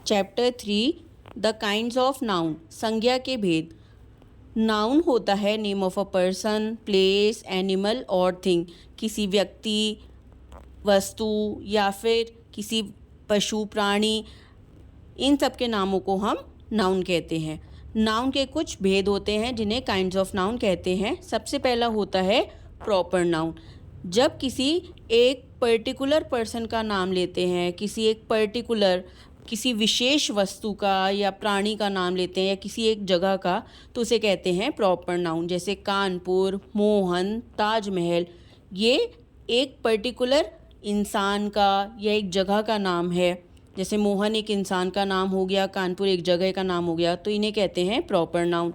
Chapter 3 the kinds of noun, संज्ञा के भेद। नाउन होता है name of a person, place, animal और थिंग। किसी व्यक्ति, वस्तु या फिर किसी पशु, प्राणी, इन सब के नामों को हम नाउन कहते हैं। नाउन के कुछ भेद होते हैं जिन्हें काइंड्स ऑफ नाउन कहते हैं। सबसे पहला होता है प्रॉपर नाउन। जब किसी एक पर्टिकुलर पर्सन का नाम लेते हैं, किसी विशेष वस्तु का या प्राणी का नाम लेते हैं या किसी एक जगह का, तो उसे कहते हैं प्रॉपर नाउन। जैसे कानपुर, मोहन, ताजमहल, ये एक पर्टिकुलर इंसान का या एक जगह का नाम है। जैसे मोहन एक इंसान का नाम हो गया, कानपुर एक जगह का नाम हो गया, तो इन्हें कहते हैं प्रॉपर नाउन।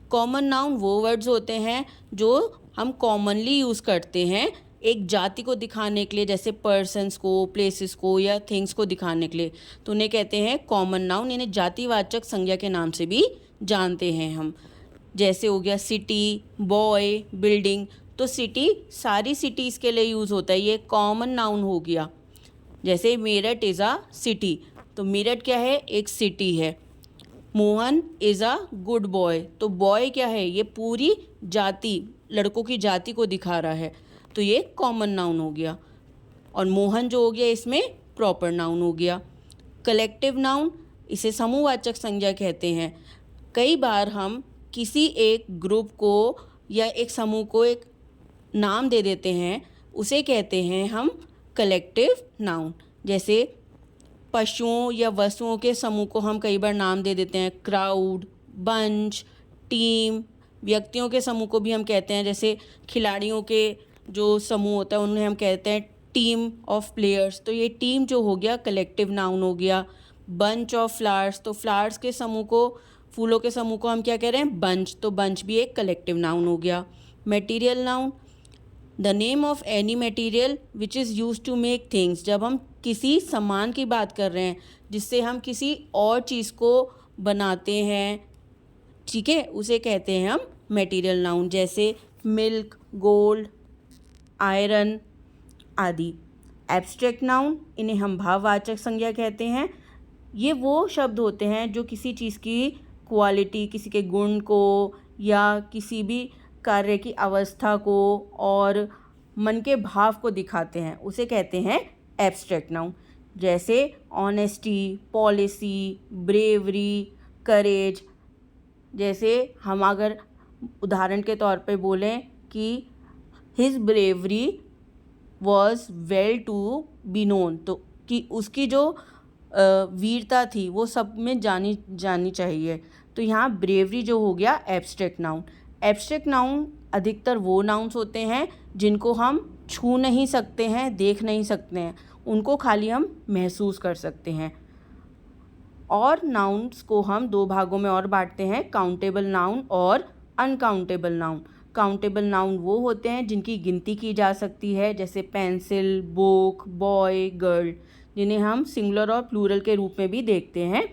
कॉमन नाउन वो वर्ड्स होते हैं जो हम कॉमनली यूज़ करते हैं एक जाति को दिखाने के लिए, जैसे पर्सन्स को, प्लेसेस को या थिंग्स को दिखाने के लिए, तो उन्हें कहते हैं कॉमन नाउन। इन्हें जातिवाचक संज्ञा के नाम से भी जानते हैं हम। जैसे हो गया सिटी, बॉय, बिल्डिंग। तो सिटी सारी सिटीज़ के लिए यूज़ होता है, ये कॉमन नाउन हो गया। जैसे मेरठ इज़ अ सिटी, तो मेरठ क्या है, एक सिटी है। Mohan is a good boy, तो बॉय क्या है, ये पूरी जाति, लड़कों की जाति को दिखा रहा है, तो ये कॉमन नाउन हो गया। और मोहन जो हो गया इसमें प्रॉपर नाउन हो गया। कलेक्टिव नाउन, इसे समूहवाचक संज्ञा कहते हैं। कई बार हम किसी एक ग्रुप को या एक समूह को एक नाम दे देते हैं, उसे कहते हैं हम कलेक्टिव नाउन। जैसे पशुओं या वस्तुओं के समूह को हम कई बार नाम दे देते हैं, क्राउड, बंच, टीम। व्यक्तियों के समूह को भी हम कहते हैं, जैसे खिलाड़ियों के जो समूह होता है उन्हें हम कहते हैं टीम ऑफ प्लेयर्स, तो ये टीम जो हो गया कलेक्टिव नाउन हो गया। बंच ऑफ फ्लावर्स, तो फ्लावर्स के समूह को, फूलों के समूह को हम क्या कह रहे हैं, बंच, तो बंच भी एक कलेक्टिव नाउन हो गया। Material noun, the name of any material which is use to make things. जब हम किसी सामान की बात कर रहे हैं जिससे हम किसी और चीज़ को बनाते हैं, ठीक है, उसे कहते हैं हम मटेरियल नाउन। जैसे मिल्क, गोल्ड, आयरन आदि। एब्स्ट्रैक्ट नाउन, इन्हें हम भाववाचक संज्ञा कहते हैं। ये वो शब्द होते हैं जो किसी चीज़ की क्वालिटी, किसी के गुण को या किसी भी कार्य की अवस्था को और मन के भाव को दिखाते हैं, उसे कहते हैं एब्स्ट्रैक्ट नाउन। जैसे ऑनेस्टी, पॉलिसी, ब्रेवरी, करेज। जैसे हम अगर उदाहरण के तौर पे बोलें कि his bravery was well to be known, तो कि उसकी जो वीरता थी वो सब में जानी चाहिए, तो यहाँ ब्रेवरी जो हो गया एब्स्ट्रैक्ट नाउन। एब्स्ट्रैक्ट नाउन अधिकतर वो नाउन्स होते हैं जिनको हम छू नहीं सकते हैं, देख नहीं सकते हैं, उनको खाली हम महसूस कर सकते हैं। और नाउन्स को हम दो भागों में और बांटते हैं, काउंटेबल नाउन और अनकाउंटेबल नाउन। काउंटेबल नाउन वो होते हैं जिनकी गिनती की जा सकती है, जैसे पेंसिल, बुक, बॉय, गर्ल, जिन्हें हम सिंगुलर और प्लूरल के रूप में भी देखते हैं,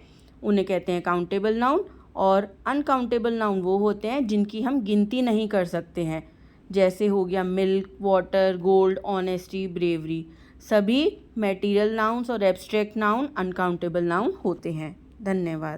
उन्हें कहते हैं काउंटेबल नाउन। और अनकाउंटेबल नाउन वो होते हैं जिनकी हम गिनती नहीं कर सकते हैं, जैसे हो गया milk, water, gold, honesty, bravery. सभी मटेरियल नाउन्स और एब्स्ट्रैक्ट नाउन अनकाउंटेबल नाउन होते हैं। धन्यवाद।